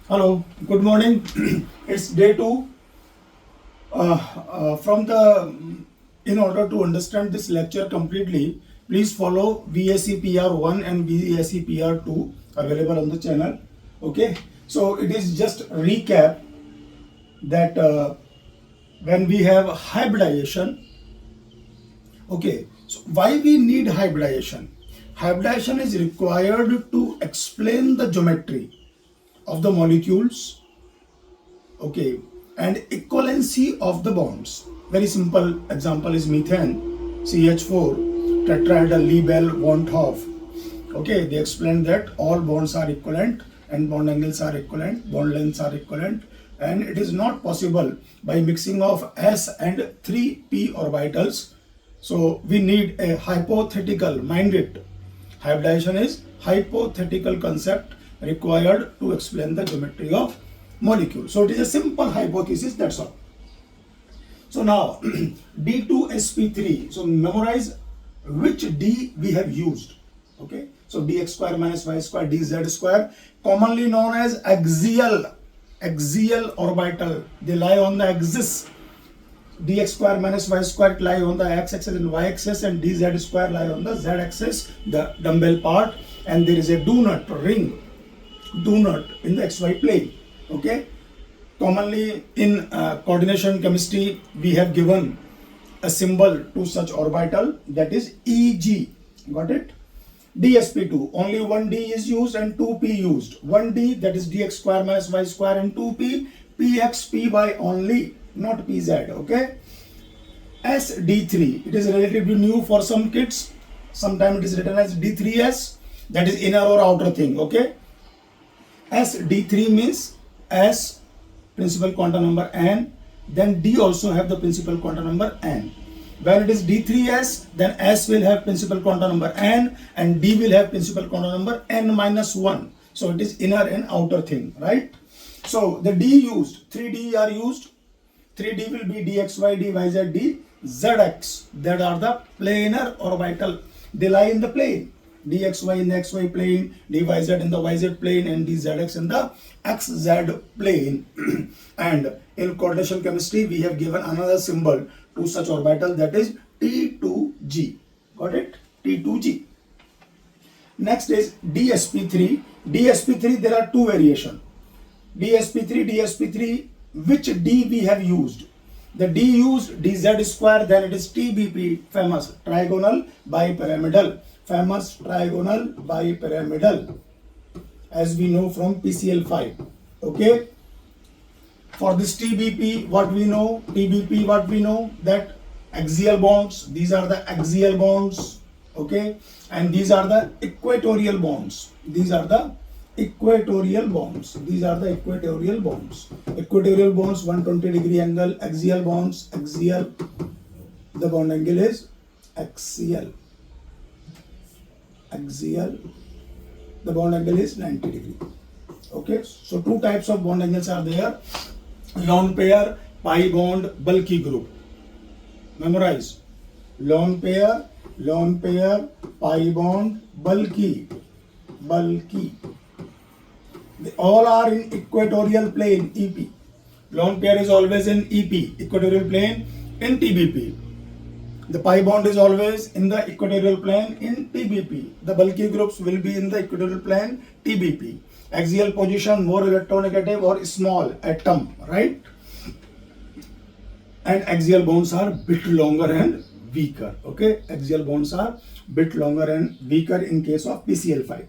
Hello, good morning. It's day two. In order to understand this lecture completely, please follow VSEPR1 and VSEPR2 available on the channel. Okay, so it is just recap that when we have hybridization. Okay, so why we need hybridization? Hybridization is required to explain the geometry of the molecules, okay, and equivalency of the bonds. Very simple example is methane, CH4, tetrahedral Lebel bond half. Okay, they explained that all bonds are equivalent and bond angles are equivalent, bond lengths are equivalent, and it is not possible by mixing of s and 3p orbitals. So we need a hypothetical, mind it, hybridization is hypothetical concept required to explain the geometry of molecule. So it is a simple hypothesis, that's all. So now D2sp3, so memorize which D we have used. Okay, so dx square minus y square dz square, commonly known as axial orbital. They lie on the axis. Dx square minus y square lie on the x-axis and y-axis, and dz square lie on the z-axis, the dumbbell part, and there is a donut ring, donut in the xy plane. Okay, commonly in coordination chemistry we have given a symbol to such orbital, that is Eg. Got it? DsP2, only one D is used and 2p used. One D, that is dx square minus y square, and 2p, px py only, not pz. Okay, SD3, it is relatively new for some kids. Sometimes it is written as D3s, that is inner or outer thing. Okay, SD3 means S principal quantum number n, then D also have the principal quantum number n. When it is D3s, then S will have principal quantum number n and D will have principal quantum number n minus 1. So it is inner and outer thing, right? So the D used, 3D are used. 3D will be dxy, dyz, dzx. That are the planar orbital. They lie in the plane. dxy in the xy plane, dyz in the yz plane, and dzx in the xz plane. And in coordination chemistry, we have given another symbol to such orbital, that is T2g. Got it? T2g. Next is DsP3. DsP3, there are two variations. DsP3, which D we have used? The D used dz square, then it is TBP, famous trigonal bipyramidal. Famous trigonal bipyramidal, as we know from PCL5. Okay, for this TBP, what we know? TBP, what we know? That axial bonds, these are the axial bonds. Okay, and these are the equatorial bonds. These are the equatorial bonds. These are the equatorial bonds. Equatorial bonds, 120-degree angle. Axial bonds, axial. The bond angle is axial. Axial. The bond angle is 90 degree. Okay, so two types of bond angles are there: lone pair, pi bond, bulky group. Memorize: lone pair, pi bond, bulky. They all are in equatorial plane, EP. Lone pair is always in EP, equatorial plane, in TBP. The pi bond is always in the equatorial plane in TBP. The bulky groups will be in the equatorial plane, TBP. Axial position, more electronegative or small atom, right? And axial bonds are bit longer and weaker. Okay, axial bonds are bit longer and weaker in case of PCL5.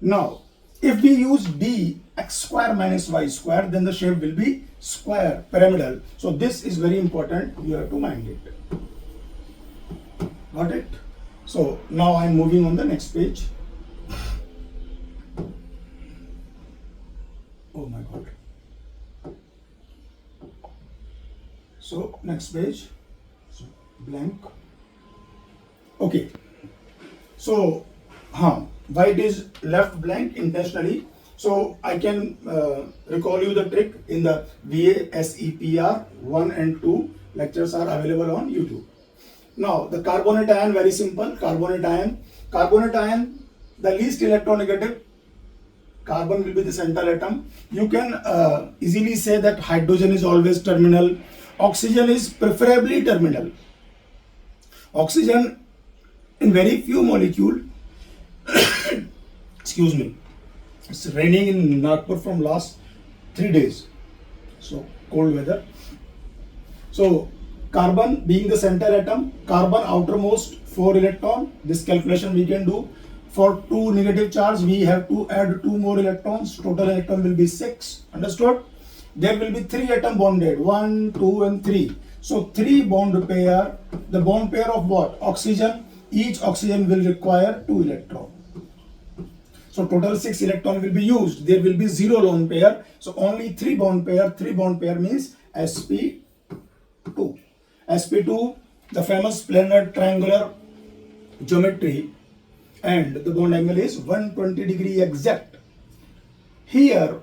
Now, if we use D x square minus y square, then the shape will be square, pyramidal. So this is very important. You have to mind it. Got it? So now I am moving on the next page. Oh my God. So next page, blank. Okay. So, why it is left blank intentionally? So I can recall you the trick in the VASEPR 1 and 2 lectures are available on YouTube. Now the carbonate ion, very simple. Carbonate ion, the least electronegative Carbon will be the central atom. You can easily say that hydrogen is always terminal. Oxygen is preferably terminal. Oxygen in very few molecule. Excuse me. It's raining in Nagpur from last 3 days. So cold weather. So carbon being the center atom, carbon outermost 4 electron. This calculation we can do. For 2 negative charge, we have to add 2 more electrons. Total electron will be 6. Understood? There will be 3 atom bonded. 1, 2 and 3. So 3 bond pair. The bond pair of what? Oxygen. Each oxygen will require 2 electrons. So total 6 electron will be used. There will be 0 lone pair. So only 3 bond pair. 3 bond pair means sp2. sp2, the famous planar triangular geometry, and the bond angle is 120 degree exact. Here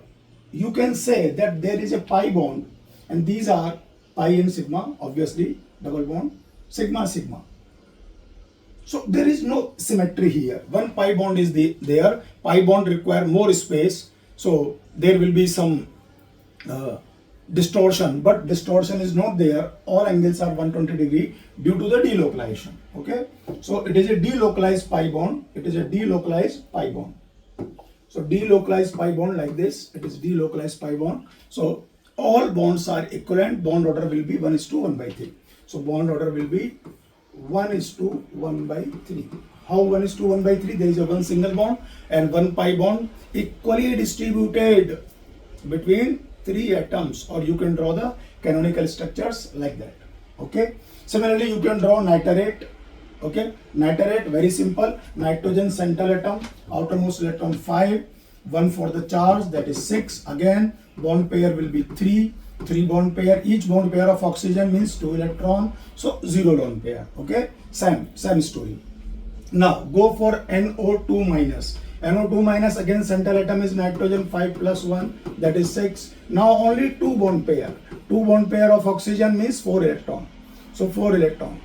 you can say that there is a pi bond, and these are pi and sigma, obviously double bond, sigma sigma. So there is no symmetry here. One pi bond is there. Pi bond require more space, so there will be some distortion, but distortion is not there. All angles are 120 degree due to the delocalization. Okay, so it is a delocalized pi bond. It is a delocalized pi bond. So delocalized pi bond like this. It is delocalized pi bond. So all bonds are equivalent. Bond order will be 1:1/3. So bond order will be 1:1/3. How 1:1/3? There is a one single bond and one pi bond equally distributed between 3 atoms, or you can draw the canonical structures like that. Okay. Similarly, you can draw nitrate. Okay. Nitrate, very simple. Nitrogen central atom, outermost electron 5, 1 for the charge, that is 6. Again, bond pair will be 3. 3 bond pair. Each bond pair of oxygen means 2 electron. So 0 lone pair. Okay. Same story. Now go for NO2 minus. NO2 minus, again central atom is nitrogen, 5 plus 1, that is 6. Now only 2 bond pair. 2 bond pair of oxygen means 4 electron. So 4 electron.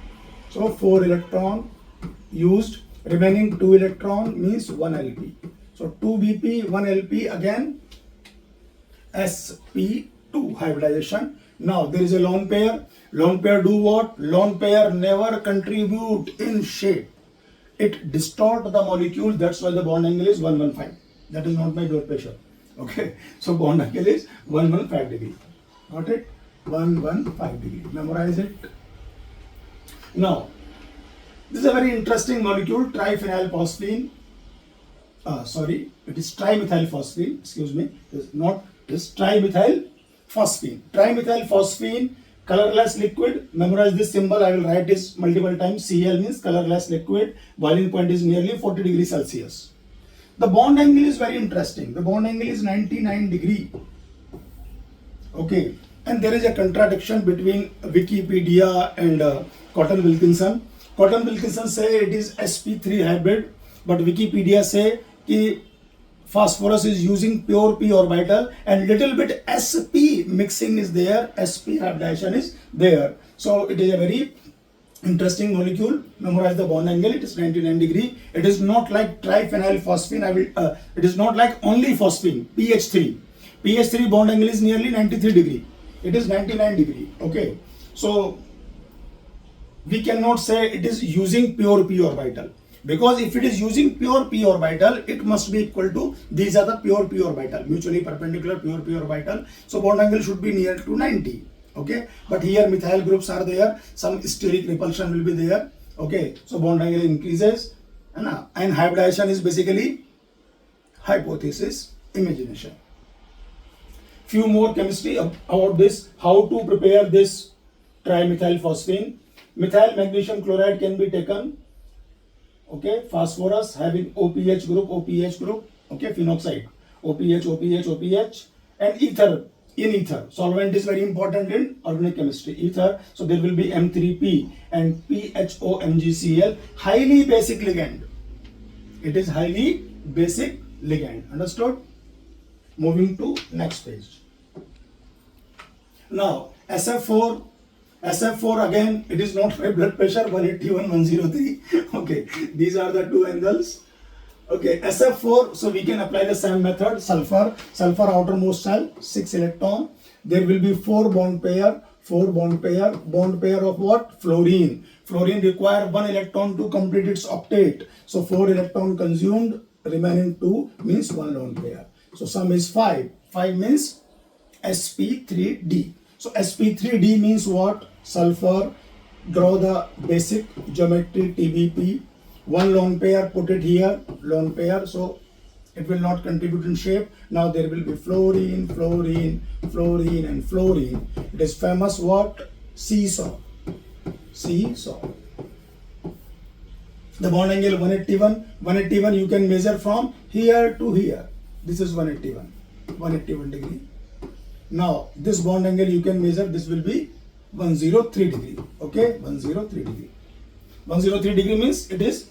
So 4 electron used. Remaining 2 electron means 1 LP. So 2 BP, 1 LP, again sp2 hybridization. Now there is a lone pair. Lone pair do what? Lone pair never contribute in shape. It distort the molecule. That's why the bond angle is 115. That is not my blood pressure. Okay. So bond angle is 115 degree. Got it? 115 degree. Memorize it. Now, this is a very interesting molecule, triphenylphosphine. It is trimethylphosphine. Excuse me. It's not. It's trimethylphosphine. Trimethylphosphine, colorless liquid. Memorize this symbol. I will write this multiple times. Cl means colorless liquid. Boiling point is nearly 40 degrees Celsius. The bond angle is very interesting. The bond angle is 99 degree. Okay. And there is a contradiction between Wikipedia and Cotton Wilkinson. Cotton Wilkinson say it is sp3 hybrid, but Wikipedia say कि phosphorus is using pure p orbital and little bit sp mixing is there, sp hybridization is there. So it is a very interesting molecule. Memorize the bond angle. It is 99 degree. It is not like triphenylphosphine. It is not like only phosphine. pH3. pH3 bond angle is nearly 93 degree. It is 99 degree. Okay. So we cannot say it is using pure p orbital, because if it is using pure p orbital, it must be equal to, these are the pure p orbital, mutually perpendicular pure p orbital. So bond angle should be near to 90. Okay, but here methyl groups are there, some steric repulsion will be there. Okay, so bond angle increases, and hybridization is basically hypothesis, imagination. Few more chemistry about this, how to prepare this trimethylphosphine. Methyl magnesium chloride can be taken. Okay, phosphorus having OPH group, okay, phenoxide, OPH, and ether. In ether, solvent is very important in organic chemistry, ether. So there will be M3P and PHOMgCl, highly basic ligand. It is highly basic ligand. Understood? Moving to next page. Now SF4 again, it is not high blood pressure, 181, 103. Okay, these are the two angles. Okay, SF4, so we can apply the same method. Sulfur outermost shell, 6 electron. There will be 4 bond pair, bond pair of what? Fluorine. Fluorine require 1 electron to complete its octet. So 4 electron consumed, remaining 2 means 1 lone pair. So sum is 5. 5 means sp3d. So sp3d means what? Sulfur. Draw the basic geometry TBP. 1 lone pair, put it here, lone pair, so it will not contribute in shape. Now there will be fluorine, and fluorine. It is famous what? Seesaw. The bond angle 181 you can measure from here to here. This is 181 degree. Now this bond angle you can measure, this will be 103 degree. Okay, 103 degree. 103 degree means it is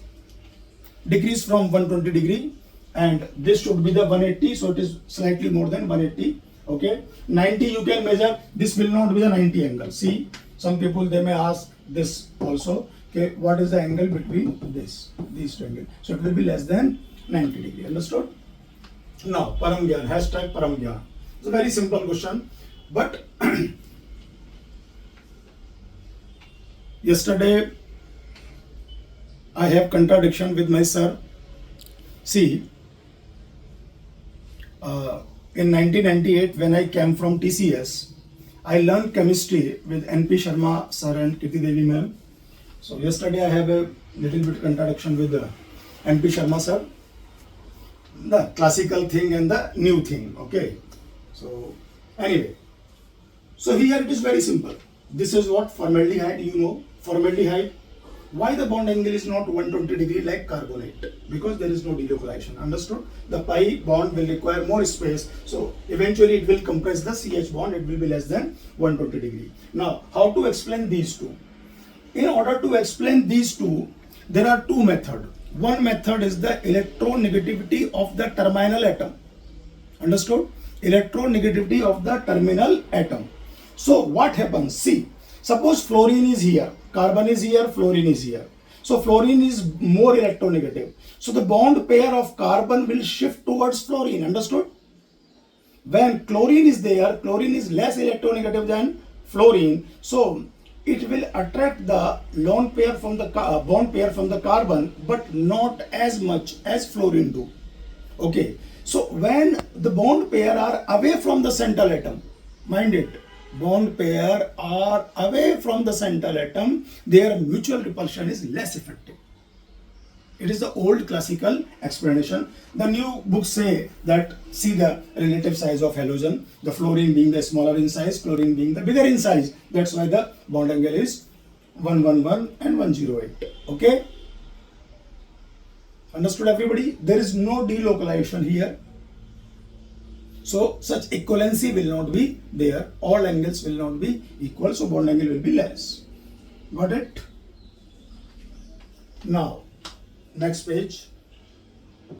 decrease from 120 degree, and this should be the 180, so it is slightly more than 180. Okay, 90 you can measure, this will not be the 90 angle. See, some people they may ask this also, okay, what is the angle between these two angles? So it will be less than 90 degree. Understood? Now Paramgyan, hashtag Paramgyan. It's a very simple question, but yesterday I have contradiction with my sir. See, in 1998 when I came from TCS, I learned chemistry with NP Sharma sir and Kirti Devi ma'am. So yesterday I have a little bit contradiction with NP Sharma sir. The classical thing and the new thing. Okay. So anyway, so here it is very simple. This is what formaldehyde. You know formaldehyde. Why the bond angle is not 120 degree like carbonate? Because there is no delocalization. Understood? The pi bond will require more space. So eventually it will compress the CH bond. It will be less than 120 degree. Now, how to explain these two? In order to explain these two, there are two methods. One method is the electronegativity of the terminal atom. Understood? Electronegativity of the terminal atom. So what happens? See, suppose fluorine is here, carbon is here, fluorine is here. So fluorine is more electronegative. So the bond pair of carbon will shift towards fluorine. Understood? When chlorine is there, chlorine is less electronegative than fluorine. So it will attract the lone pair from the bond pair from the carbon, but not as much as fluorine do. Okay. So when the bond pair are away from the central atom, mind it, bond pair are away from the central atom, their mutual repulsion is less effective. It is the old classical explanation. The new books say that see the relative size of halogen, the fluorine being the smaller in size, chlorine being the bigger in size. That's why the bond angle is 111 and 108. Okay? Understood everybody? There is no delocalization here. So such equivalency will not be there. All angles will not be equal. So bond angle will be less. Got it? Now, next page.